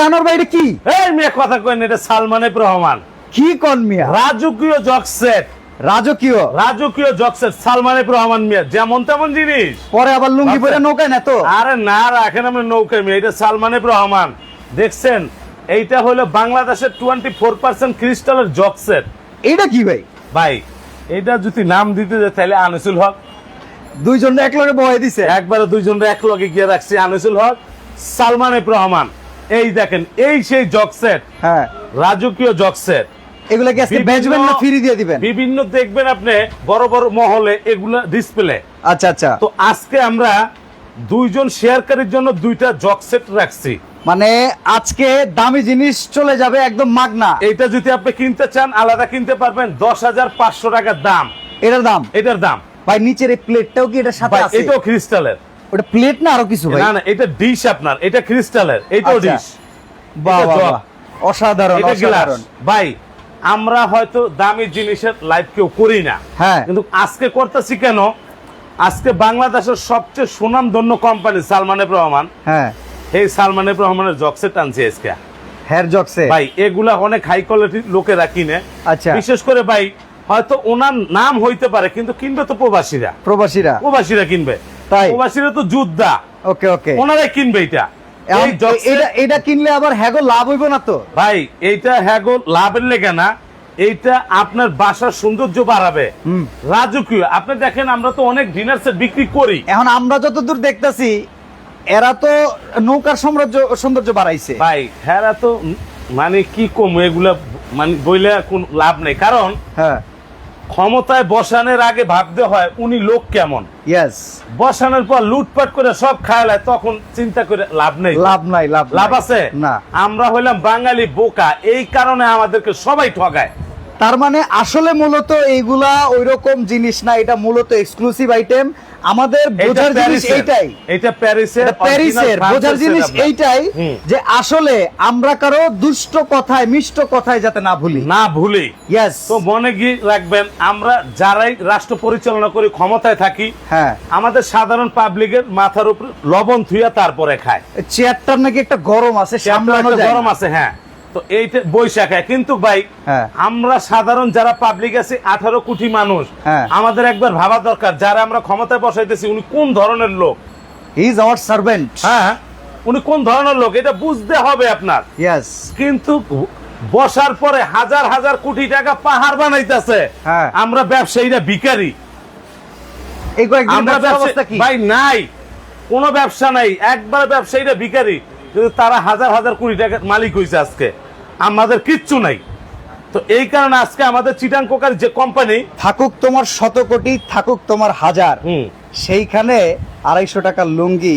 আনোয়ার ভাই এটা কি? এই মিয়া কথা কইন, এটা সালমান এফ রহমান কি কোন মিয়া? রাজকীয় জকসেট, রাজকীয় রাজকীয় জকসেট সালমান এফ রহমান মিয়া, যেমন তেমন জিনিস। পরে আবার লুঙ্গি পরে নৌকায় না তো? আরে না, রাখেন আমরা নৌকা মিয়া, এটা সালমান এফ রহমান। দেখছেন, এইটা হলো বাংলাদেশের 24% ক্রিস্টালের জকসেট। এইটা কি ভাই? ভাই এটা যদি নাম দিতে যায় তাহলে আনিসুল হক। দুইজন এক লগে বহাই দিছে, একবারে দুইজনের এক লগে গিয়ে রাখছি, আনিসুল হক, সালমান এফ রহমান। এই দেখেন, এই সেই জকসেট, হ্যাঁ রাজকীয় জকসেট। এগুলা কি আজকে বেচবেন না ফ্রি দিয়ে দিবেন? বিভিন্ন দেখবেন আপনি বড় বড় মহলে এগুলা ডিসপ্লে। আচ্ছা আচ্ছা, তো আজকে আমরা দুইজন শেয়ারকারীর জন্য দুইটা জকসেট রাখছি। মানে আজকে দামি জিনিস চলে যাবে একদম মাগনা। এইটা যদি আপনি কিনতে চান আলাদা কিনতে পারবেন, 10,500 টাকার দাম এটার দাম? এটার দাম ভাই নিচের এই প্লেটটাও কি এটার সাথে ভাই, আছে? এটাও ক্রিস্টালের। ওটা প্লেট না আরো কিছু ভাই? না না, এটা ডিশ আপনার, এটা ক্রিস্টালের, এটাও আচ্ছা। ডিশ। বাহ এটা বাহ জগ, বাহ, অসাধারণ এটা গ্লাস। অসাধারণ। ভাই আমরা হয়তো দামি জিনিসের লাইভ কেউ করি না, হ্যাঁ কিন্তু আজকে করতেছি কেন? আজকে বাংলাদেশের সবচেয়ে সুনামধন্য কোম্পানি সালমান এফ রহমান, হ্যাঁ এই সালমান এফ রহমানের জকসেট আনছে আজকে। হেয়ার জকসে ভাই এগুলা অনেক হাই কোয়ালিটির লোকেরা কিনে। আচ্ছা, বিশেষ করে ভাই হয়তো ওনার নাম হইতে পারে, কিন্তু কিনবে তো প্রবাসীরা। প্রবাসীরা প্রবাসীরা কিনবে, তাই? প্রবাসীরা তো যোদ্ধা, ওকে ওকে। ওনারাই কিনবে এটা। এই জকসেট- এটা এটা কিনলে আবার হ্যাগো লাভ হইব না তো? ভাই এইটা হ্যাঁ গো, লাভের লেগে না, এইটা আপনার বাসার সৌন্দর্য বাড়াবে। হুম। রাজকীয়, আপনি দেখেন আমরা তো অনেক ডিনার সেট বিক্রি করি। এখন আমরা যতদূর দেখতাছি এরা তো নৌকার সৌন্দর্য বাড়াইছে। ভাই হ্যাঁ তো মানে কি কম এগুলা, মানে বইলে কোন লাভ নেই। কারণ হ্যাঁ ক্ষমতায় বসানোর আগে ভাবতে হয় উনি লোক কেমন, ইয়েস। বসানোর পর লুটপাট করে সব খায়ালায়, তখন চিন্তা করে লাভ নেই। লাভ নাই, লাভ লাভ নাই। আছে না। আমরা হইলাম বাঙালি বোকা, এই কারণে আমাদেরকে সবাই ঠগায়। তার মানে আসলে মূলত এইগুলা ওইরকম জিনিস না, এটা মূলত এক্সক্লুসিভ আইটেম। আমাদের বোঝার জিনিস এইটাই, এটা প্যারিসের, প্যারিসের বোঝার জিনিস এইটাই যে আসলে আমরা কারো দুষ্ট কথায় মিষ্ট কথায় যাতে না ভুলি, না ভুলি। ইয়েস। তো মনে গিয়ে রাখবেন, আমরা যারাই রাষ্ট্র পরিচালনা করি, ক্ষমতায় থাকি, হ্যাঁ, আমাদের সাধারণ পাবলিকের মাথার উপর লবণ থুইয়া তারপরে খায়। চেয়ারটার নাকি একটা গরম আছে, সামলানো যায় গরম না। আছে, হ্যাঁ। তো এইটা বৈশাখ খায়, কিন্তু ভাই হ্যাঁ। আমরা সাধারণ যারা পাবলিক আছে 18 কোটি মানুষ, হ্যাঁ। আমাদের একবার ভাবা দরকার যারা আমরা ক্ষমতায় বসাইতেছি উনি কোন ধরনের লোক। He is our servant. হ্যাঁ, উনি কোন ধরনের লোক এটা বুঝতে হবে আপনার। ইয়েস। কিন্তু বসার পরে হাজার হাজার কোটি টাকা পাহাড় বানাইতেছে, হ্যাঁ। আমরা ব্যবসায়ীরা ভিখারি। এই কয়েকদিন আমরা ব্যবসার অবস্থা কি? ভাই নাই, কোনো ব্যবসা নাই, একবার ব্যবসায়ীরা ভিখারি। কিন্তু তারা হাজার হাজার কোটি টাকার মালিক হয়েছে, আজকে আমাদের কিচ্ছু নাই। তো এই কারণে আজকে আমাদের চিটাং কোকার যে কোম্পানি, থাকুক তোমার 100 কোটি, থাকুক তোমার হাজার, সেইখানে 250 টাকার লুঙ্গি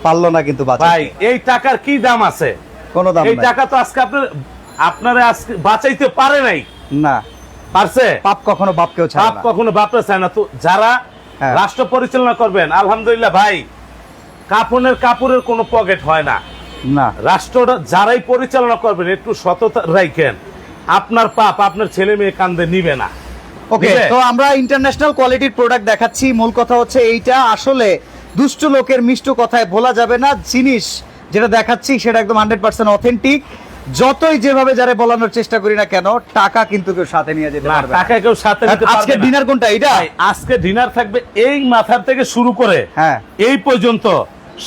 পারলো না কিন্তু বাঁচাতে। ভাই এই টাকার কি দাম আছে? কোনো দাম এই নাই। টাকা তো আজকে আপনারা আজকে বাঁচাইতে পারে নাই। না, পারছে? পাপ কখনো বাপকেও ছাড়ে বাপ না। কখনো বাপরা চায় না। তো যারা হ্যাঁ। রাষ্ট্র পরিচালনা করবেন, আলহামদুলিল্লাহ ভাই, কাপড়ের কোনো পকেট হয় না। না, রাষ্ট্রটা যারাই পরিচালনা করবেন একটু সততা রাখেন, আপনার পাপ আপনার ছেলে মেয়ে কান্দে নিবে না। ওকে। নিবে? তো আমরা ইন্টারন্যাশনাল কোয়ালিটির প্রোডাক্ট দেখাচ্ছি। মূল কথা হচ্ছে এইটা আসলে দুষ্ট লোকের মিষ্ট কথায় ভোলা যাবে না। জিনিস যেটা দেখাচ্ছি সেটা একদম 100% অথেন্টিক। যতই যেভাবে যারা বলানোর চেষ্টা করি না কেন, টাকা কিন্তু কেউ সাথে নিয়ে যেতে না, পারবে না। টাকা কেউ সাথে নিতে আজকে পারবে না। ডিনার কোনটা? এটা ভাই, আজকে ডিনার থাকবে এই মাথার থেকে শুরু করে হ্যাঁ। এই পর্যন্ত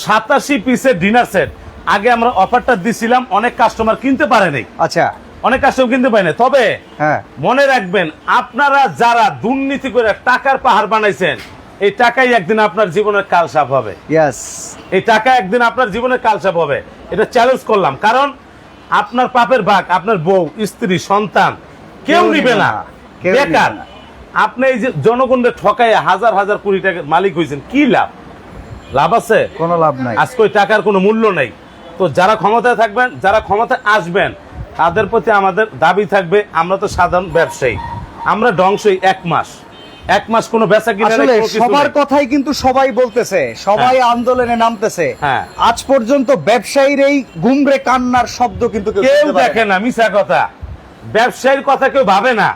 87 পিসের ডিনার সেট। আগে আমরা অফারটা দিছিলাম, অনেক কাস্টমার কিনতে পারে নাই, আচ্ছা, অনেক কাস্টমার কিনতে পারে না। তবে হ্যাঁ, মনে রাখবেন, আপনারা যারা দুর্নীতি করে টাকার পাহাড় বানাইছেন, এই টাকাই একদিন আপনার জীবনের কালসাপ হবে। ইয়েস। এই টাকা একদিন আপনার জীবনের কালসাপ হবে, এটা চ্যালেঞ্জ করলাম। কারণ আপনার পাপের ভাগ আপনার বউ, স্ত্রী, সন্তান কেউ নিবে না, কেউ নিবে বেকার। না। আপনি এই যে জনগণের ঠকায় হাজার হাজার কোটি টাকার মালিক হয়েছেন, কি লাভ? লাভ আছে? কোনো লাভ নাই। আজকে ওই টাকার কোনো মূল্য নেই। তো যারা ক্ষমতায় থাকবেন, যারা ক্ষমতায় আসবেন, তাদের প্রতি আমাদের দাবি থাকবে, আমরা তো সাধারণ ব্যবসায়ী, আমরা ধ্বংসই এক মাস কোনো বেচা কিনা আসলে সবার কথাই কিন্তু সবাই বলতেছে, সবাই আন্দোলনে নামতেছে। হ্যাঁ। আজ পর্যন্ত ব্যবসায়ীর এই গুমরে কান্নার শব্দ কিন্তু কেউ শুনতে পারে দেখে না, মিছা কথা। ব্যবসায়ীর কথা কেউ ভাবে না।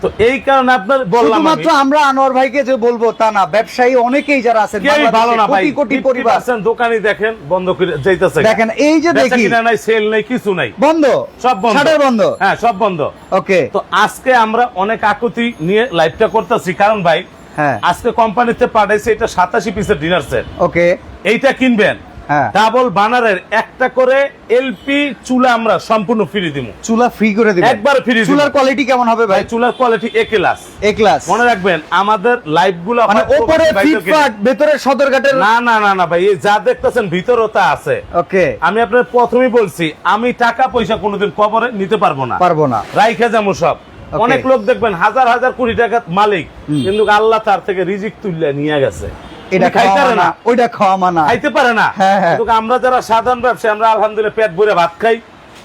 তো তো এই কারণে আপনার বললাম আমি, শুধুমাত্র আমরা আনোয়ার ভাইকে যে বলবো তা না, ব্যবসায়ী অনেকেই যারা আছেন কেউই ভালো না ভাই, কোটি কোটি পরিবার 50% দোকানই দেখেন বন্ধ করে যাইতেছে। দেখেন এই যে বেচা দেখি কিনা নাই, সেল নাই, কিছু নাই, বন্ধ, সব বন্ধ, শাটার বন্ধ। হ্যাঁ সব বন্ধ। ওকে, তো আজকে আমরা অনেক আকুতি নিয়ে লাইভটা করতেছি, কারণ ভাই হ্যাঁ আজকে কোম্পানিতে পাঠাইছে এটা 87 পিসের ডিনার সেট। ওকে, এইটা কিনবেন, হ্যাঁ ডাবল বানারের একটা করে এলপি চুলা আমরা সম্পূর্ণ ফ্রি দিব, চুলা ফ্রি করে দিবেন একবার ফ্রি দিব। চুলার কোয়ালিটি কেমন হবে ভাই? ভাই চুলার কোয়ালিটি এ ক্লাস, এ ক্লাস। মনে রাখবেন আমাদের লাইভ গুলো মানে উপরে ফিটফাট, ভেতরে সদরঘাটের। না না না না ভাই, এই যা দেখতেছেন ভিতরও তা আছে। ওকে, আমি আপনার প্রথমেই বলছি, আমি টাকা পয়সা কোনোদিন কবরে নিতে পারবো না, পারবো না, রাইখে যাবো সব। অনেক লোক দেখবেন হাজার হাজার কোটি টাকার মালিক, কিন্তু আল্লাহ তার থেকে রিজিক তুলে নিয়ে গেছে, এটা খাইতে খাওয়া পারে না, ওইটা খাওয়া মানা। খাইতে পারে না। হ্যাঁ, হ্যাঁ। কিন্তু আমরা যারা সাধারণ ব্যবসায়ী, আমরা আলহামদুলিল্লাহ পেট ভরে ভাত খাই,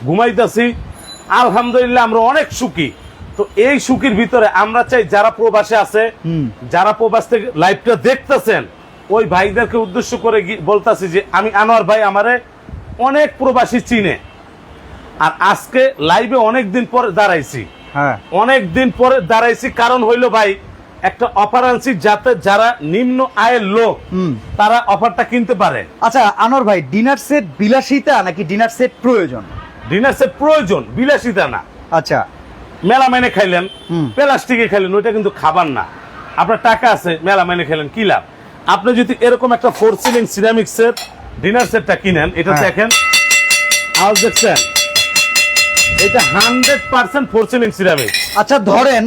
ঘুমাইতেছি, আলহামদুলিল্লাহ আমরা অনেক সুখী। তো এই সুখীর ভিতরে আমরা চাই যারা প্রবাসে আছে, যারা প্রবাস থেকে লাইভটা দেখতেছেন, ওই ভাইদেরকে উদ্দেশ্য করে বলতাছি যে আমি আনোয়ার ভাই, আমারে অনেক প্রবাসী চিনে, আর আজকে লাইভে অনেক দিন পরে দাঁড়াইছি, হ্যাঁ অনেক দিন পরে দাঁড়াইছি, কারণ হইলো ভাই একটা অফার আনছি যাতে যারা নিম্ন আয়ের লোক তারা অফারটা কিনতে পারে। আচ্ছা আনোয়ার ভাই, ডিনার সেট বিলাসিতা নাকি ডিনার সেট প্রয়োজন? ডিনার সেট প্রয়োজন, বিলাসিতা না। আচ্ছা, মেলা মেনে খাইলেন, প্লাস্টিকে খাইলেন, ওইটা কিন্তু খাবার না। আপনার টাকা আছে, মেলা মেনে খেলেন, কি লাভ? আপনি যদি এরকম একটা 4 সিলিং সিরামিক্সের ডিনার সেটটা কিনেন, এটা দেখেন আওয়াজ দেখছেন, এটা 100% 4 সিলিং সিরামিক। আচ্ছা ধরেন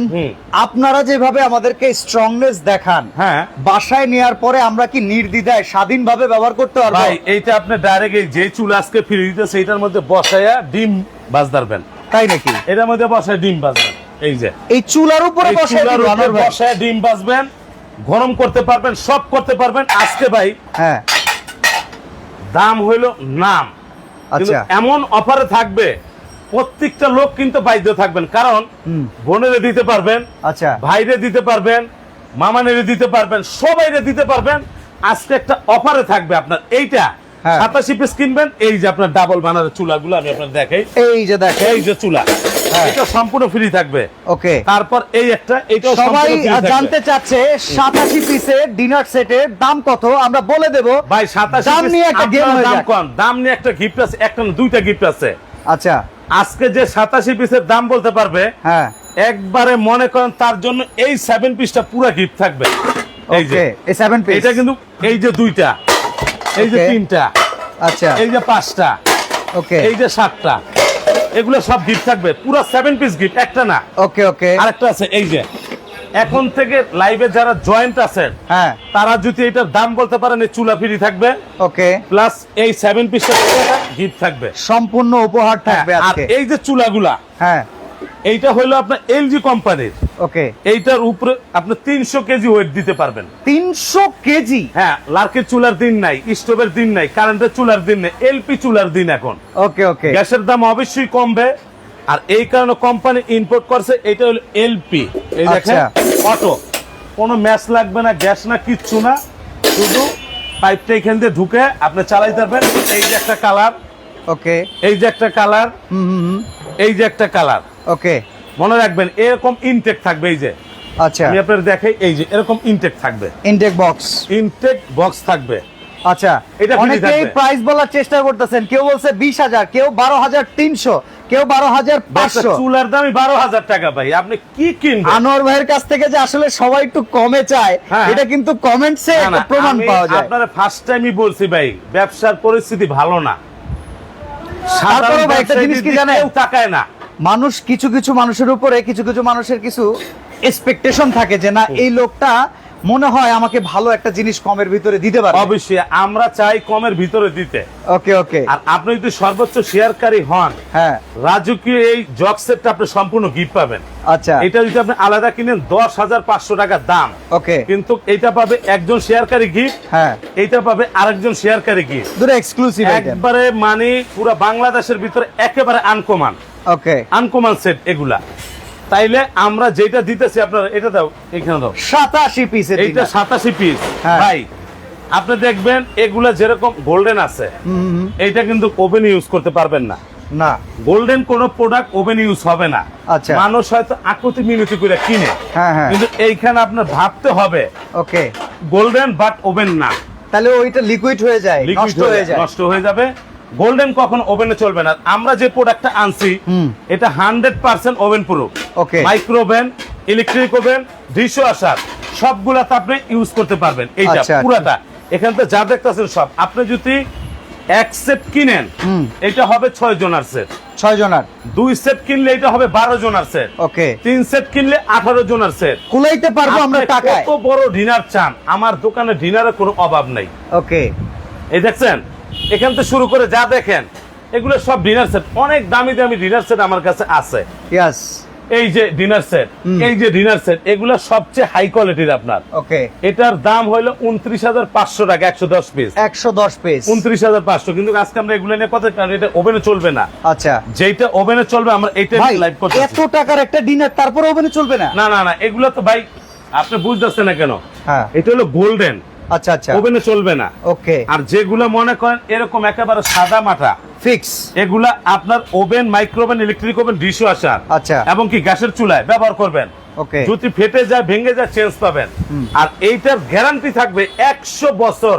আপনারা যেভাবে আমাদেরকে স্ট্রংনেস দেখান, হ্যাঁ, বাসায় নেয়ার পরে আমরা কি নির্দ্বিধায় স্বাধীনভাবে ব্যবহার করতে পারবো? ভাই এইটা আপনি ডাইরেক্ট এই যে চুল আজকে ফ্রি দিতেছে এটার মধ্যে বসায়া ডিম বাজ ধরবেন, তাই নাকি? এটার মধ্যে বসায় ডিম বাজবেন, এই যে এই চুলার উপরে এই বসে চুলার উপর বসায় ডিম বাজবেন, গরম করতে পারবেন, সব করতে পারবেন। আজকে ভাই হ্যাঁ, দাম হইলো নাম, কিন্তু আচ্ছা এমন অফারে থাকবে প্রত্যেকটা লোক কিন্তু বাধ্য থাকবেন, কারণ বোনেরে দিতে পারবেন, আচ্ছা ভাইরে দিতে পারবেন, মামানেরে দিতে পারবেন, সবাইরে দিতে পারবেন। আজকে একটা অফারে থাকবে আপনার এইটা, হ্যাঁ। 87 পিস কিনবেন, এই যে আপনার ডাবল বানারের চুলাগুলো আমি আপনার দেখাই, এই যে দেখেন, এই যে চুলা, হ্যাঁ। এটা সম্পূর্ণ ফ্রি থাকবে। ওকে, তারপর এই একটা, এটাও সবাই সম্পূর্ণ free থাকবে। জানতে চাচ্ছে 87 পিসের ডিনার সেটের দাম কত, আমরা বলে দেব। ভাই 87 দাম নিয়ে একটা গেম হয়ে দাম যাক। কম, দাম নিয়ে একটা গিফট আছে, একটা না দুইটা গিফট আছে। আচ্ছা, আজকে যে 87 পিসের দাম বলতে পারবে, হ্যাঁ একবারে মনে করেন তার জন্য এই 7 পিসটা পুরো গিফট থাকবে। এই যে ওকে, এই 7 পিস, এটা কিন্তু এই যে দুইটা, এই যে Okay. তিনটা, আচ্ছা এই যে 5টা, ওকে, এই যে 7টা, এগুলো সব গিফট থাকবে, পুরো 7 পিস গিফট, একটা না। ওকে ওকে, আরেকটা আছে, এই যে এখন থেকে লাইভে যারা জয়েন্ট আছেন, হ্যাঁ তারা যদি এটার দাম বলতে পারেন, এই চুলা ফ্রি থাকবে, ওকে, প্লাস এই 7 পিসের গিফট থাকবে, সম্পূর্ণ উপহার থাকবে আর আজকে। এই যে চুলাগুলা, হ্যাঁ এইটা হলো আপনার এলজি কোম্পানির, ওকে, এইটার উপরে আপনি 300 কেজি ওয়েট দিতে পারবেন। 300 কেজি? হ্যাঁ, লার্কের চুলার দিন নাই, স্টোভের দিন নাই, কারেন্টের চুলার দিন নাই, এলপি চুলার দিন এখন। ওকে ওকে, গ্যাসের দাম অবশ্যই কমবে, আর এই কারণে কোম্পানি ইম্পোর্ট করছে, এটা হলো এলপি। এই দেখেন অটো, কোনো ম্যাচ লাগবে না, গ্যাস না, কিচ্ছু না, শুধু পাইপটা এখান দিয়ে ঢুকে আপনি চালাইতে পারবেন। এই যে একটা কালার, ওকে, এই যে একটা কালার, এই যে একটা কালার, ওকে, মনে রাখবেন এরকম ইনটেক থাকবে। এই যে আচ্ছা, আমি আপনাদের দেখাই, এই যে এরকম ইনটেক থাকবে, ইনটেক বক্স, ইনটেক বক্স থাকবে। আচ্ছা। এটা free অনেকেই থাকবে। প্রাইস বলার চেষ্টা করতেছেন, কেউ বলছে 20,000, কেউ 12,300, কেউ 12,500। চুলার দামই 12,000 টাকা ভাই, আপনি কি কিনবেন? আনোয়ার ভাইয়ের কাছ থেকে যে আসলে সবাই একটু কমে চায়, হ্যাঁ। এটা কিন্তু কমেন্টসে না, না, প্রমাণ আমি পাওয়া যায়। আপনারা ফার্স্ট টাইমই বলছি ভাই, ব্যবসার পরিস্থিতি ভালো না, তারপরেও ভাই একটা জিনিস কি জানেন, কেউ তাকায় না। মানুষ কিছু কিছু মানুষের উপরে কিছু কিছু মানুষের কিছু এক্সপেকটেশন থাকে যে না এই লোকটা মনে হয় আমাকে ভালো একটা জিনিস কমের ভিতরে দিতে পারে। অবশ্যই আমরা চাই কমের ভিতরে দিতে। ওকে ওকে, আর আপনি যদি সর্বোচ্চ শেয়ারকারী হন, হ্যাঁ রাজকীয় এই জগ সেটটা আপনি সম্পূর্ণ গিফট পাবেন। আচ্ছা, এটা যদি আপনি আলাদা কিনেন 10,500 টাকা দাম, ওকে, কিন্তু এটা পাবে একজন শেয়ারকারী গিফট, হ্যাঁ এইটা পাবে আরেকজন শেয়ারকারী গিফট, দুটো এক্সক্লুসিভ আইটেম। একবারে মানে পুরো বাংলাদেশের ভিতরে একেবারে আনকমন, ওকে, আনকমন সেট এগুলা। তাইলে আমরা যেটা দিতেছি আপনারা, এটা দাও, এখানে দাও, 87 পিসের এইটা 87 পিস। হ্যাঁ। ভাই আপনি দেখবেন এগুলা যেরকম গোল্ডেন আছে, এইটা কিন্তু ওভেন ইউজ করতে পারবেন না, না। গোল্ডেন কোন প্রোডাক্ট ওভেন ইউজ হবে না। আচ্ছা। মানুষ হয়তো আকৃতি মিনতি করে কিনে, হ্যাঁ হ্যাঁ, কিন্তু এইখানে আপনার ভাবতে হবে ওকে, গোল্ডেন বাট ওভেন না। তাহলে ওইটা লিকুইড হয়ে যায়, নষ্ট হয়ে যায়। নষ্ট হয়ে যাবে। গোল্ডেন কখন ওভেনে চলবে না। আমরা যে প্রোডাক্টটা আনছি এটা 100% oven proof. Okay, micro oven, electric oven, dish washer সবগুলাতে আপনি ইউজ করতে পারবেন। এইটা আচ্ছা, পুরাটা এখানে তো যা দেখতেছেন সব। আপনি যদি এক সেট কিনেন এটা হবে 6 জনের সেট, 6 জনের। 2 সেট কিনলে এটা হবে 12 জনের সেট, ওকে, 3 সেট কিনলে 18 জনের সেট। কুলাইতে পারবো আমরা আপনি টাকায়। কত বড় ডিনার চান, আমার দোকানে ডিনারের কোনো অভাব নাই। ওকে, এই দেখছেন এখান থেকে শুরু করে যা দেখেন এগুলো সব ডিনার সেট। অনেক দামি দামি ডিনার সেট আমার কাছে আছে। ইয়েস, এই যে ডিনার সেট, এই যে ডিনার সেট, এগুলো সবচেয়ে হাই কোয়ালিটির আপনার। ওকে, এটার দাম হলো 29,500 টাকা 110 পিস। 110 পিস, 29,500। কিন্তু আজকে আমরা এগুলো নিয়ে কথা, কারণ এটা ওভেনে চলবে না। আচ্ছা, যেটা ওভেনে চলবে আমরা এইটা ভাই লাইভ করতে। এত টাকার একটা ডিনার তারপর ওভেনে চলবে না? না না না, এগুলো তো ভাই আপনি বুঝতেছেন না কেন। হ্যাঁ, এটা হলো গোল্ডেন, আচ্ছা আচ্ছা, ওভেনে চলবে না। ওকে, আর যেগুলো মনে করেন এরকম একেবারে সাদা মাটা ফিক্স, এগুলা আপনার oven, micro oven, electric oven, dish washer, আচ্ছা, এবং কি গ্যাসের চুলায় ব্যবহার করবেন। ওকে, যদি ফেটে যায়, ভেঙে যায়, চেঞ্জ পাবেন। আর এইটার গ্যারান্টি থাকবে 100 বছর।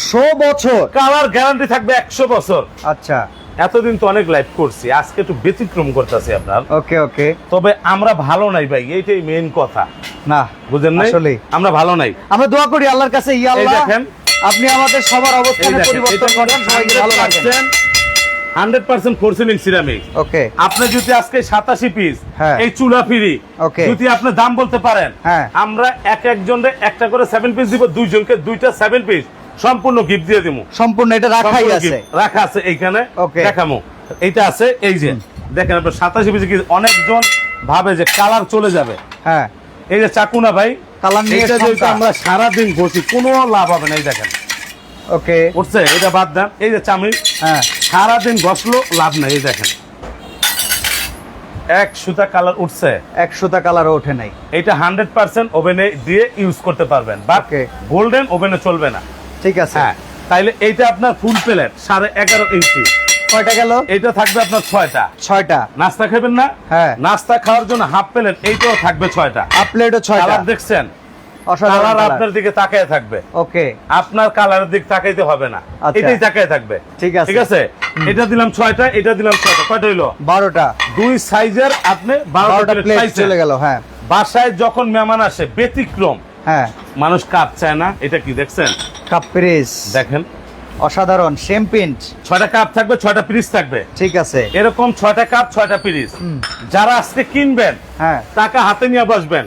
100 বছর কালার গ্যারান্টি থাকবে 100 বছর। আচ্ছা, এতদিন তো অনেক লাইভ করছি, আজকে একটু ব্যতিক্রম করতেছি আপনার। ওকে ওকে, তবে আমরা ভালো নাই ভাই, এইটাই মেইন কথা। না বুঝেন নাই, আসলে আমরা ভালো নাই। আমরা দোয়া করি আল্লাহর কাছে, ইয়া এই আল্লাহ দেখেন, আপনি আমাদের সবার এই অবস্থানে দেখেন, পরিবর্তন এটা করেন, সবাইকে ভালো রাখেন। 100% ফোরসিলিং সিরামিক। ওকে, আপনি যদি আজকে 87 পিস হ্যাঁ, এই চুলা ফ্রি, ওকে, যদি আপনি দাম বলতে পারেন, হ্যাঁ, আমরা একজনকে একটা করে 7 পিস দিব, দুইজনকে দুইটা 7 পিস সম্পূর্ণ গিফট দিয়ে দিব। সম্পূর্ণ এটা রাখাই সম্পূর্ণ আছে, gift রাখা আছে এইখানে। ওকে, দেখামো, এইটা আছে। এই যে দেখেন আপনার 87 পিস। অনেকজন ভাবে যে কালার চলে যাবে। হ্যাঁ, এই যে চাকুনা ভাই, কালার নিয়ে এটা যেহেতু শঙ্কা। আমরা সারাদিন ঘষি, কোনো লাভ হবে না। এই দেখেন ওকে, উঠছে, এটা বাদ দেন। এই যে চামড়ি, হ্যাঁ, সারাদিন ঘষলো লাভ নাই। এই দেখেন এক সুতা কালার উঠছে, 100টা কালার ওঠে নাই। এটা 100% ওভেনে দিয়ে ইউজ করতে পারবেন, বাট ওকে, গোল্ডেন ওভেনে চলবে না। ঠিক আছে, হ্যাঁ, তাইলে এইটা আপনার ফুল প্লেট 11.5 ইঞ্চি। কয়টা গেল? এটা থাকবে আপনার 6টা। 6টা। নাস্তা খাবেন না? হ্যাঁ, নাস্তা খাওয়ার জন্য হাফ প্লেট, এইটাও থাকবে 6টা। হাফ প্লেটও 6টা। কালার দেখছেন, অসাধারণ কালার কালার। আপনার দিকে তাকায় থাকবে। ওকে, আপনার কালারের দিক তাকাইতে হবে না, আচ্ছা। এটাই তাকায় থাকবে। ঠিক আছে, ঠিক আছে। এটা দিলাম 6টা, এটা দিলাম 6টা, কয়টা হইলো? 12টা। দুই সাইজের আপনি 12টা প্লেট প্লেট চলে গেল। হ্যাঁ, বাসায় যখন মেহমান আসে ব্যতিক্রম, হ্যাঁ, মানুষ কাপ চায় না। এটা কি দেখছেন? কাপ পিরিস দেখেন, অসাধারণ, সেম প্রিন্ট। 6টা কাপ থাকবে, 6টা পিরিস থাকবে। ঠিক আছে, এরকম 6টা কাপ, 6টা পিরিস। যারা আজকে কিনবেন, হ্যাঁ, টাকা হাতে নিয়ে বসবেন,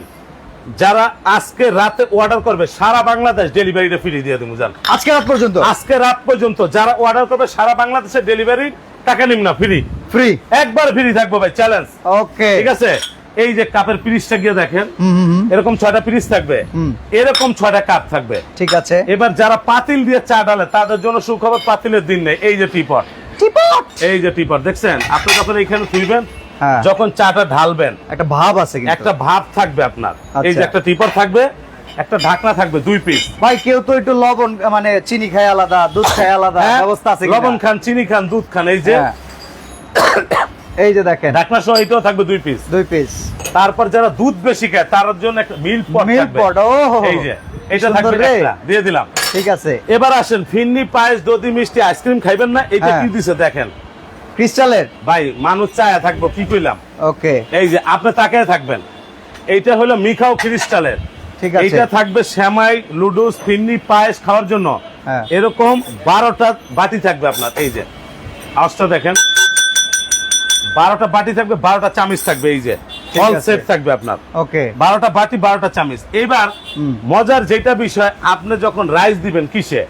যারা আজকে রাতে অর্ডার করবে সারা বাংলাদেশ ডেলিভারিটা ফ্রি দিয়ে দেবো। জান, আজকে রাত পর্যন্ত, আজকে রাত পর্যন্ত যারা অর্ডার করবে সারা বাংলাদেশে ডেলিভারি টাকা নিম না, ফ্রি। ফ্রি, একবার ফ্রি থাকবো ভাই, চ্যালেঞ্জ। ওকে, ঠিক আছে। এই যে কাপের পিরিসটা গিয়ে দেখেন, এরকম 6টা পিরিস থাকবে, এরকম 6টা কাপ থাকবে। ঠিক আছে। এবার যারা পাতিল দিয়ে চা ডালে তাদের জন্য সুখবর, পাতিলের দিন নেই। এই যে টিপট, টিপট, এই যে টিপট দেখছেন, আপনি যখন এখানে তুলবেন, হ্যাঁ, যখন চাটা ঢালবেন, একটা ভাব আছে কিন্তু, একটা ভাব থাকবে আপনার। এই যে আচ্ছা। একটা টিপট থাকবে, একটা ঢাকনা থাকবে, 2 পিস। ভাই কেউ তো একটু লবণ মানে চিনি খায় আলাদা, দুধ খায় আলাদা, ব্যবস্থা আছে কিনা? লবণ খান, চিনি খান, দুধ খান। এই যে হ্যাঁ। এই যে দেখেন, ঢাকনা সহ এটাও থাকবে 2 পিস। 2 পিস। তারপর যারা দুধ বেশি খায় তার জন্য একটা মিল্ক পট মিল্ক থাকবে। পট, ও এই যে এটা সুন্দর থাকবে রে। একটা, দিয়ে দিলাম। ঠিক আছে। এবার আসেন, ফিন্নি, পায়েস, দধি, মিষ্টি, আইসক্রিম খাইবেন না? এটা হ্যাঁ। কি দিছে দেখেন, ক্রিস্টালের। ভাই মানুষ চায়া থাকবো, কি কইলাম। ওকে, এই যে আপনি তাকায় থাকবেন, এইটা হলো মিখাও ক্রিস্টালের। ঠিক আছে। এইটা থাকবে সেমাই, লুডুস, ফিন্নি, পায়েস খাওয়ার জন্য। হ্যাঁ। এরকম 12টা বাটি থাকবে আপনার। এই যে আওয়াজটা দেখেন, 12টা বাটি থাকবে, 12টা চামচ থাকবে। এই যে ঠিক অল আছে। সেট থাকবে আপনার। ওকে, 12টা বাটি, 12টা চামচ। এবার মজার যেটা বিষয়, আপনি যখন রাইস দিবেন, কিসে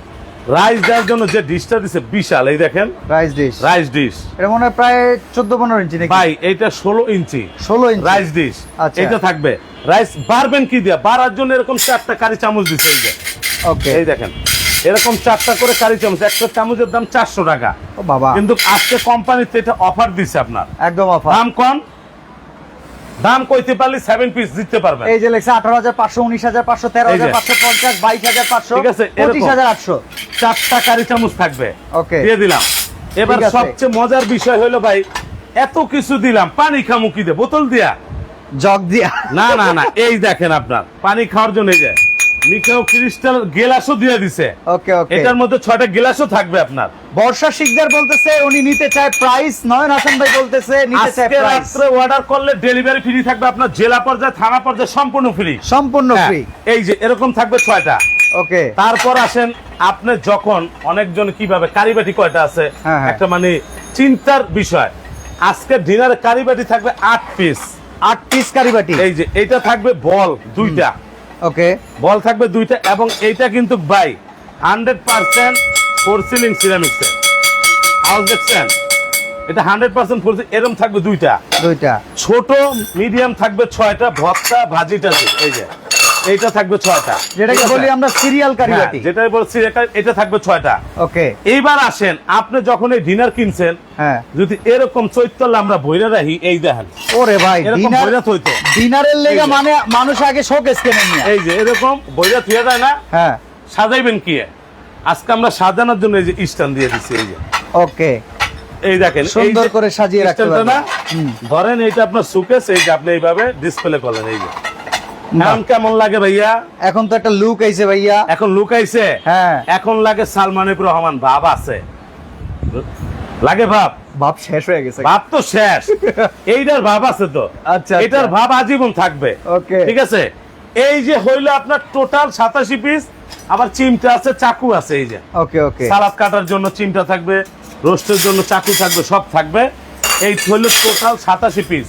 রাইস দেওয়ার জন্য যে ডিশটা দিছে বিশাল। এই দেখেন, রাইস ডিশ। Rice dish. এটা মনে হয় প্রায় 14-15 ইঞ্চি নাকি? ভাই এটা 16 ইঞ্চি 16 ইঞ্চি রাইস ডিশ। আচ্ছা। এটা থাকবে। রাইস বাড়বেন কি দিয়া, বাড়ার জন্য এরকম 4টা কারি চামচ দিছে। এই যে ওকে, এই দেখেন, এরকম 4টা করে কারি চামচ। একটা চামচের দাম 400 টাকা। ও বাবা, কিন্তু আজকে কোম্পানিতে এটা অফার দিছে আপনার, একদম অফার। দাম কম, দাম কইতে পারলে 7 পিস দিতে পারবেন। এই যে লেখছে 18,500, 19,500, 13,550, 22,500, ঠিক আছে, এরকম। 25,800। 4টা কারি চামচ থাকবে। ওকে, দিয়ে দিলাম। এবার ঠিক আছে। সবচেয়ে মজার বিষয় হলো ভাই, এত কিছু দিলাম, পানি খামু কি দিয়ে? বোতল দিয়া? জগ দিয়া। না না না, এই দেখেন আপনার পানি খাওয়ার জন্য এই যে মিকাও ক্রিস্টাল গ্লাসও দিয়ে দিছে। ওকে ওকে। এটার মধ্যে 6টা গ্লাসও থাকবে আপনার। বর্ষা শিকদার বলতেছে উনি নিতে চায় প্রাইস, নয়ন হাসান ভাই বলতেছে নিতে চায় আজকে প্রাইস। রাত্রে অর্ডার করলে ডেলিভারি ফ্রি থাকবে আপনার, জেলা পর্যায়ে থানা পর্যায়ে সম্পূর্ণ ফ্রি। সম্পূর্ণ হ্যাঁ, ফ্রি। এই যে এরকম থাকবে 6টা। ওকে। তারপর আসেন আপনি যখন অনেকজন কিভাবে কারিবাটি কয়টা আছে হ্যাঁ, হ্যাঁ। একটা মানে চিন্তার বিষয়। আজকে ডিনারে কারিবাটি থাকবে 8 পিস। 8 পিস কারিবাটি। এই যে এটা থাকবে বল 2টা, ওকে। বল থাকবে 2টা, এবং এইটা কিন্তু ভাই 100% ফোর সিলিং সিরামিক্স এর হাউস দেখছেন, এটা 100% ফোর, এরকম থাকবে 2টা। ছোট মিডিয়াম থাকবে 6টা, ভর্তা ভাজিটা এই যে এইটা থাকবে 6টা, যেটাকে বলি আমরা সিরিয়াল কারিবাটি। হ্যাঁ, যেটাই বলছি এটা থাকবে 6টা। ওকে। এইবার আসেন আপনি যখন এই ডিনার কিনছেন, হ্যাঁ, যদি এরকম চৈতন্য আমরা বইরা রাখি, এই দেখেন ওরে ভাই এরকম ডিনার, বইরা থইতো, ডিনারের লেগা এই যে। মানে মানুষ আগে শোকেস কেনে নিয়ে। এই যে এরকম বইরা থুয়ে যায় না, হ্যাঁ। সাজাইবেন কি? আজকে আমরা সাজানোর জন্য এই যে স্ট্যান্ড দিয়ে দিচ্ছি, এই যে ওকে। এই দেখেন সুন্দর করে সাজিয়ে রাখতে স্ট্যান্ডটা না, পারবেন। ধরেন এইটা আপনার সুকেস, এই যে আপনি এইভাবে ডিসপ্লে করলেন, এই যে বাহ। এখন কেমন লাগে ভাইয়া? এখন তো একটা লুক আইছে ভাইয়া। এখন লুকাইছে, হ্যাঁ। এখন লাগে সালমানিক রহমান ভাব আছে, লাগে ভাব, ভাব শেষ হয়ে গেছে। ভাব তো শেষ, এইটার ভাব আছে তো। আচ্ছা, এটার আচ্ছা। ভাব আজীবন থাকবে। ওকে। ঠিক আছে, এই যে হইলো আপনার টোটাল 87 পিস, আবার চিমটা আছে, চাকু আছে, এই যে ওকে ওকে। সালাদ কাটার জন্য চিমটা থাকবে, রোস্টের জন্য চাকু থাকবে, সব থাকবে। এই হইলো টোটাল 87 পিস।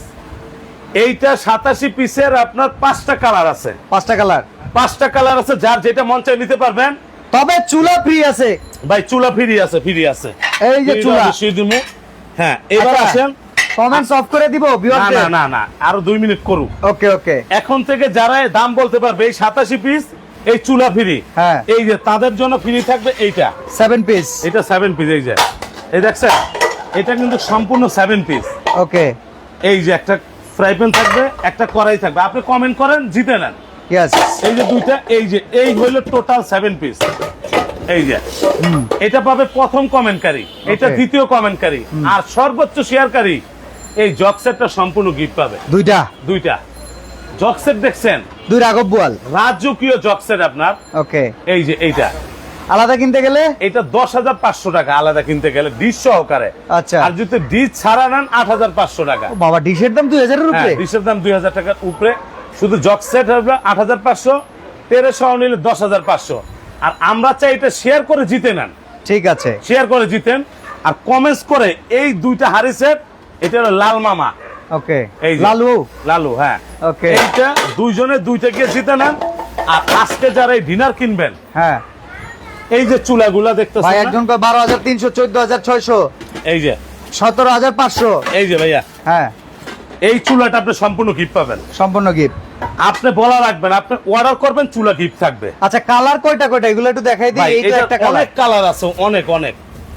এইটা 87 পিসের আপনার 5টা কালার আছে। 5টা কালার। 5টা কালার আছে, যার যেটা মন চায় নিতে পারবেন। তবে চুলা ফ্রি আছে ভাই চুলা ফ্রি আছে, ফ্রি আছে, এই যে ফ্রি চুলা। অবশ্যই দিমু। হ্যাঁ, এবার আচ্ছা, আসেন। কমেন্টস অফ করে দিব না ভিউয়ারদের। না না না, আরো 2 মিনিট করু। ওকে ওকে। এখন থেকে যারা এই দাম বলতে পারবে, এই 87 পিস, এই চুলা ফ্রি, হ্যাঁ। এই যে তাদের জন্য ফ্রি থাকবে এইটা, 7 পিস। এটা 7 পিস। এই যে এই দেখছেন, এটা কিন্তু সম্পূর্ণ 7 পিস। ওকে। এই যে একটা ফ্রাই প্যান থাকবে, একটা কড়াই থাকবে, আপনি কমেন্ট করেন জিতে নেন। ইয়েস। এই যে 2টা, এই যে এই হইলো টোটাল 7 পিস। এই যে এটা পাবে প্রথম কমেন্টকারী, এটা Okay. দ্বিতীয় কমেন্টকারী, আর সর্বোচ্চ শেয়ারকারী এই জগ সেটটা সম্পূর্ণ গিফট পাবে। 2টা জগ সেট দেখছেন, 2 রাঘব বোয়াল। রাজকীয় জগ সেট আপনার। ওকে। এই যে এইটা, আলাদা কিনতে গেলে এটা 10,500 টাকা আলাদা কিনতে গেলে ডিশ সহকারে। আচ্ছা। আর যদি ডিশ ছাড়া নেন 8,500 টাকা। ও বাবা, ডিশের দাম 2000 এর হ্যাঁ, উপরে। ডিশের দাম 2000 টাকার উপরে। শুধু জগ সেট হবে 8,500, তেরে সহ নিলে 10,500। আর আমরা চাই এটা শেয়ার করে জিতে নেন, ঠিক আছে। শেয়ার করে জিতেন। আর কমেন্টস করে এই 2টা হাড়ি সেট, এটা হলো লাল মামা, ওকে। এই যে। লালু। লালু, হ্যাঁ। ওকে। এইটা দুইজনে 2টা গিয়ে জিতে নেন। আর আজকে যারা এই ডিনার কিনবেন, হ্যাঁ এই যে চুলাগুলা ভাই, দেখতেছেন না? একজন কয় 12,300, 14,600, এই যে 17,500। এই যে ভাইয়া, হ্যাঁ, এই চুলাটা আপনি সম্পূর্ণ গিফট পাবেন। সম্পূর্ণ গিফট। আপনি বলা রাখবেন, আপনি অর্ডার করবেন, চুলা গিফট থাকবে। আচ্ছা, কালার কয়টা কয়টা এগুলো একটু দেখাই দিই। ভাই এই তো এটা একটা কালার। অনেক কালার আছে, অনেক অনেক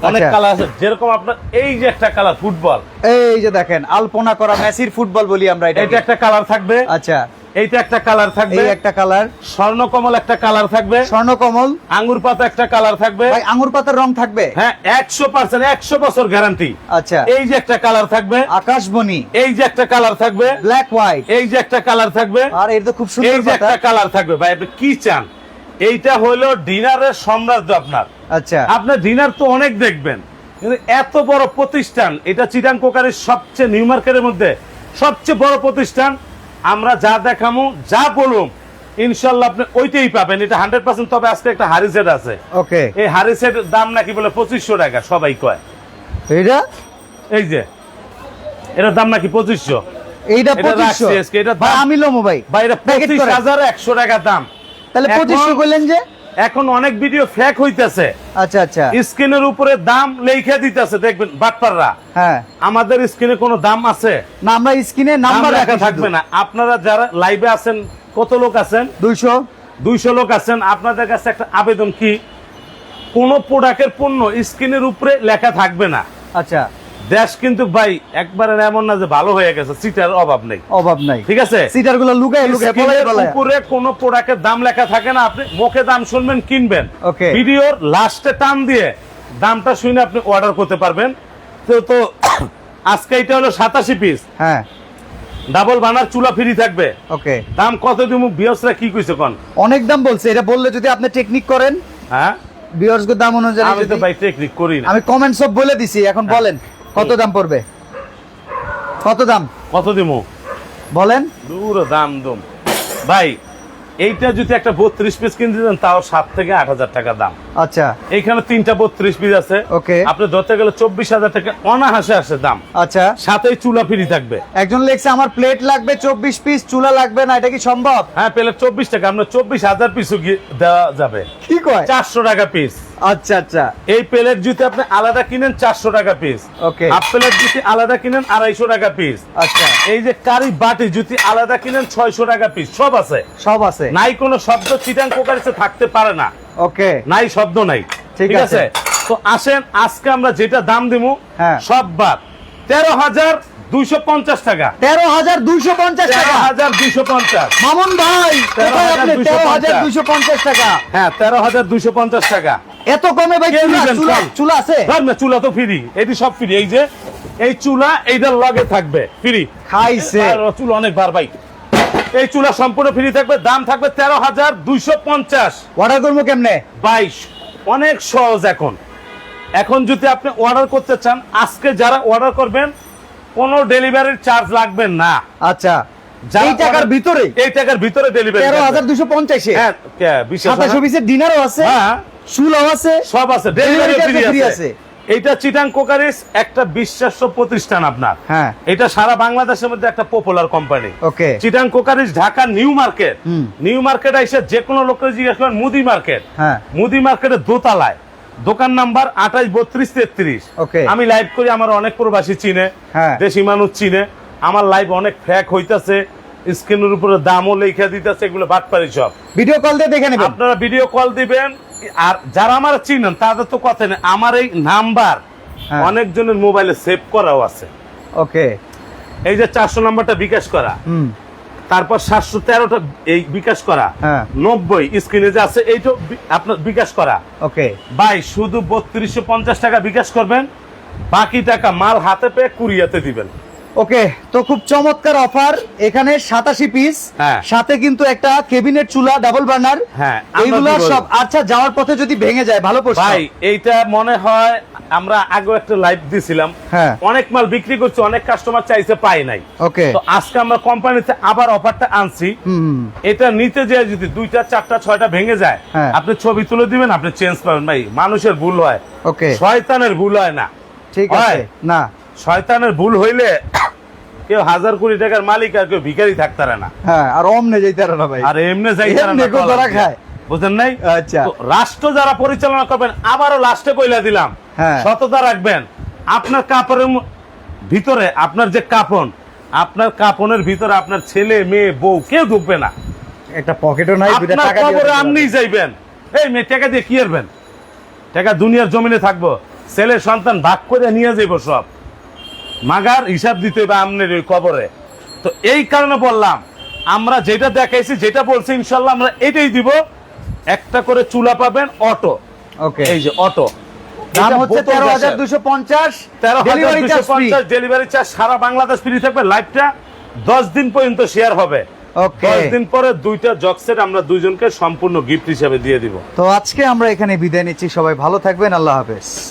অনেক আচ্ছা। কালার আছে। যেরকম আপনার এই যে একটা কালার ফুটবল, এই যে দেখেন, আলপনা করা মেসির ফুটবল বলি আমরা এটা। এটা একটা কালার থাকবে। আচ্ছা, এইটা একটা কালার থাকবে, এই একটা কালার। স্বর্ণকমল একটা কালার থাকবে, স্বর্ণকমল। আঙ্গুর পাতা একটা কালার থাকবে। ভাই আঙ্গুর পাতার রং থাকবে। হ্যাঁ, 100%, 100 বছর গ্যারান্টি। আচ্ছা, এই যে একটা কালার থাকবে, আকাশমণি। এই যে একটা কালার থাকবে, ব্ল্যাক হোয়াইট। এই যে একটা কালার থাকবে, আর এর তো খুব এই সুন্দর যে পাতা। একটা কালার থাকবে। ভাই আপনি কি চান? এইটা হলো ডিনারের সাম্রাজ্য আপনার। আচ্ছা, আপনার ডিনার তো অনেক দেখবেন, কিন্তু এত বড় প্রতিষ্ঠান, এটা চিটাং কোকারের সবচেয়ে নিউ মার্কেটের মধ্যে সবচেয়ে বড় প্রতিষ্ঠান। আমরা যা দেখামু, যা বলুম, ইনশাল্লাহ আপনি ওইটাই পাবেন। এটা 100%। তবে আজকে একটা হাড়ি সেট আছে, ওকে। এই হাড়ি সেটের দাম নাকি বলে 2500 টাকা, সবাই কয়। এইটা এই যে এটার দাম নাকি 2500। এইটা এটা 2500। রাখছি আজকে, এটা ভাই দাম- আমি লমু ভাই। ভাই এটা প্যাকেট করে। 25,100 টাকা দাম। তাহলে এখন- 2500 কইলেন যে? এখন অনেক ভিডিও ফেক হইতেছে, আচ্ছা আচ্ছা। স্ক্রিনের উপরে দাম লেখা দিতেছে, দেখবেন বাটপাররা। হ্যাঁ, আমাদের স্ক্রিনে কোনো দাম আছে? না, আমরা স্ক্রিনে নাম্বার নাম্বার লেখা থাকবে না। আপনারা যারা লাইভে আছেন, কত লোক আছেন? 200 লোক আছেন। আপনাদের কাছে একটা আবেদন, কি কোন প্রোডাক্টের পণ্য স্ক্রিনের উপরে লেখা থাকবে না। আচ্ছা, দেশ কিন্তু ভাই একবারে এমন না যে ভালো হয়ে গেছে, সিটার অভাব নেই, অভাব নাই। ঠিক আছে? সিটার গুলো লুকায় লুকায় বলে স্ক্রিনের বলে। উপরে কোনো প্রোডাক্টের দাম লেখা থাকে না, আপনি মুখে দাম শুনবেন, কিনবেন। Okay. ভিডিওর লাস্টে টান দিয়ে দামটা শুনে আপনি অর্ডার করতে পারবেন। তো আজকে এটা হলো 87 পিস, হ্যাঁ ডাবল বানার চুলা ফ্রি থাকবে। ওকে, দাম কত দিমু বিয়সরা কি কইছে কোন? অনেক দাম বলছে, এটা বললে যদি আপনি টেকনিক করেন, হ্যাঁ ভিউয়ার্স এর দাম অনুযায়ী আমি তো যদি- ভাই টেকনিক করি না। আমি কমেন্ট সব বলে দিছি, এখন বলেন কত দাম পড়বে, কত দাম কত দিমু বলেন। দূর দাম দম ভাই, এইটা যদি একটা 32 পিস কিনতে দেন তাও 7 থেকে 8,000 টাকা দাম। আচ্ছা এইখানে 3টা 32 পিস আছে, ওকে, আপনি ধরতে গেলে 24,000 টাকা অনাহাসে আসে দাম। আচ্ছা সাথেই চুলা ফ্রি থাকবে। একজন লেখছে আমার প্লেট লাগবে 24 পিস, চুলা লাগবে না, এটা কি সম্ভব? হ্যাঁ প্লেট 24 টাকা, আমরা 24,000 পিসও দেওয়া যাবে, কি কয়? 400 টাকা পিস। আচ্ছা আচ্ছা এই প্লেট যদি আপনি আলাদা কিনেন 400 টাকা পিস, ওকে, হাফ প্লেট যদি আলাদা কিনেন 250 টাকা পিস। আচ্ছা এই যে কারি বাটি যদি আলাদা কিনেন 600 টাকা পিস, সব আছে। সব আছে, নাই কোনো শব্দ চিটাং কোকারিতে থাকতে পারে না, ওকে নাই শব্দ নাই, ঠিক ঠিক আছে। আছে। তো আসেন আজকে আমরা যেটা দাম দিমু হ্যাঁ। সব বাদ 13,250 টাকা, 13,250 টাকা। 13,250। মামুন ভাই কোথায় আপনি? 13,250 টাকা, হ্যাঁ 13,250 টাকা। এত কমে ভাই? কে চুলা নিবেন? চুলা কম। চুলা আছে? ধর না, চুলা তো ফ্রি, এটি সব ফ্রি। এই যে এই চুলা এইটার লগে থাকবে ফ্রি, খাইছে আর চুলা অনেক বার ভাই, এই চুলা সম্পূর্ণ ফ্রি থাকবে, দাম থাকবে 13,250। অর্ডার করবো কেমনে? 22 অনেক সহজ। এখন যদি আপনি অর্ডার করতে চান, আজকে যারা অর্ডার করবেন কোনো ডেলিভারির চার্জ লাগবে না। আচ্ছা যারা এই টাকার order- ভিতরে এই টাকার ভিতরে ডেলিভারি 13,250 হ্যাঁ 27 পিসের ডিনারও আছে, হ্যাঁ চুলাও আছে, সব আছে, Delivery delivery charge free free আছে। আছে। এইটা চিটাং কোকারিস একটা বিশ্বাস্য প্রতিষ্ঠান আপনার, হ্যাঁ এটা সারা বাংলাদেশের মধ্যে একটা পপুলার কোম্পানি। ওকে, চিটাং কোকারিস ঢাকা নিউ মার্কেট, হুম। নিউ মার্কেট এসে যে কোনো লোকের জিজ্ঞেস করেন মুদি মার্কেট, হ্যাঁ মুদি মার্কেটের দোতলায়, দোকান নাম্বার 28 32 33। ওকে, আমি লাইভ করি, আমার অনেক প্রবাসী চিনে, হ্যাঁ দেশি মানুষ চিনে, আমার লাইভ অনেক ফ্যাক হইতাছে, স্ক্রিনের উপরে দামও লেখা দিতেছে, এগুলো বাটপারি সব। ভিডিও কল দিয়ে দেখে নেবেন। আপনারা ভিডিও কল দিবেন, আর যারা আমার চিনেন তাদের তো কথা নেই, আমার এই নাম্বার হ্যাঁ। অনেকজনের মোবাইলে সেভ করাও আছে। ওকে, এই যে 400 নাম্বারটা বিকাশ করা, হুম তারপর 713টা এই বিকাশ করা, হ্যাঁ 90 স্ক্রিনে যে আছে এইটা আপনার বিকাশ করা। ওকে, ভাই শুধু 3250 টাকা বিকাশ করবেন, বাকি টাকা মাল হাতে পেয়ে কুরিয়াতে দিবেন। ওকে। তো খুব চমৎকার অফার এখানে, 87 পিস, হ্যাঁ। সাথে কিন্তু একটা কেবিনেট চুলা ডাবল বার্নার, হ্যাঁ এইগুলো আমরা কি সব। বলি? আচ্ছা যাওয়ার পথে যদি ভেঙে যায়, ভালো প্রশ্ন ভাই এইটা মনে হয় আমরা আগে একটা লাইভ দিছিলাম, হ্যাঁ অনেক মাল বিক্রি করছি, অনেক কাস্টমার চাইছে পাই নাই। ওকে, তো আজকে আমরা কোম্পানিতে আবার অফারটা আনছি, হুম এটা নিতে যেয়ে যদি 2টা 4টা 6টা ভেঙে যায়, হ্যাঁ। আপনি ছবি তুলে দিবেন, আপনি চেঞ্জ পাবেন। ভাই মানুষের ভুল হয়, ওকে শয়তানের ভুল হয় না। ঠিক আছে, হয়। না শয়তানের ভুল হইলে কেউ 1000 কোটি টাকার মালিক আর কেউ ভিখারি থাকতারে না, হ্যাঁ, আর অমনে যাইতে পারে না ভাই, আর এমনি যাইতারে এমনি না কেউ কলার ধরা দিয়ে। খায়। বুঝেন নাই? আচ্ছা তো রাষ্ট্র যারা পরিচালনা করবেন, আবারও লাস্টে কইলা দিলাম, হ্যাঁ। সততা রাখবেন। আপনার কাপড়ের ভিতরে আপনার যে কাপড়, আপনার কাপড়ের ভিতরে আপনার ছেলে মেয়ে বউ কেউ ঢুকবে না। একটা পকেটও নাই, দুইটা আপনার টাকা দিয়ে কবরে দিতে আপনিই যাইবেন। এই মেয়ে টাকা দিয়ে কি করবেন? টাকা দুনিয়ার জমিনে থাকবো, ছেলে সন্তান ভাগ করে নিয়ে যাইব সব, মাগার হিসাব দিতে হবে আপনার ওই কবরে। তো এই কারণে বললাম, আমরা যেটা দেখাইছি, যেটা বলছি, ইনশাল্লাহ আমরা এটাই দিব। একটা করে চুলা পাবেন, অটো, ওকে, এই যে অটো, দাম হচ্ছে 13,250, delivery charge free. 13,250 delivery charge, সারা বাংলাদেশ ফ্রি থাকবে। লাইভটা 10 দিন পর্যন্ত শেয়ার হবে, ওকে। 10 দিন পরে 2টা জগ সেট আমরা দুইজনকে সম্পূর্ণ গিফট হিসেবে দিয়ে দিব। তো আজকে আমরা এখানে বিদায় নিচ্ছি, সবাই ভালো থাকবেন, আল্লাহ হাফেজ।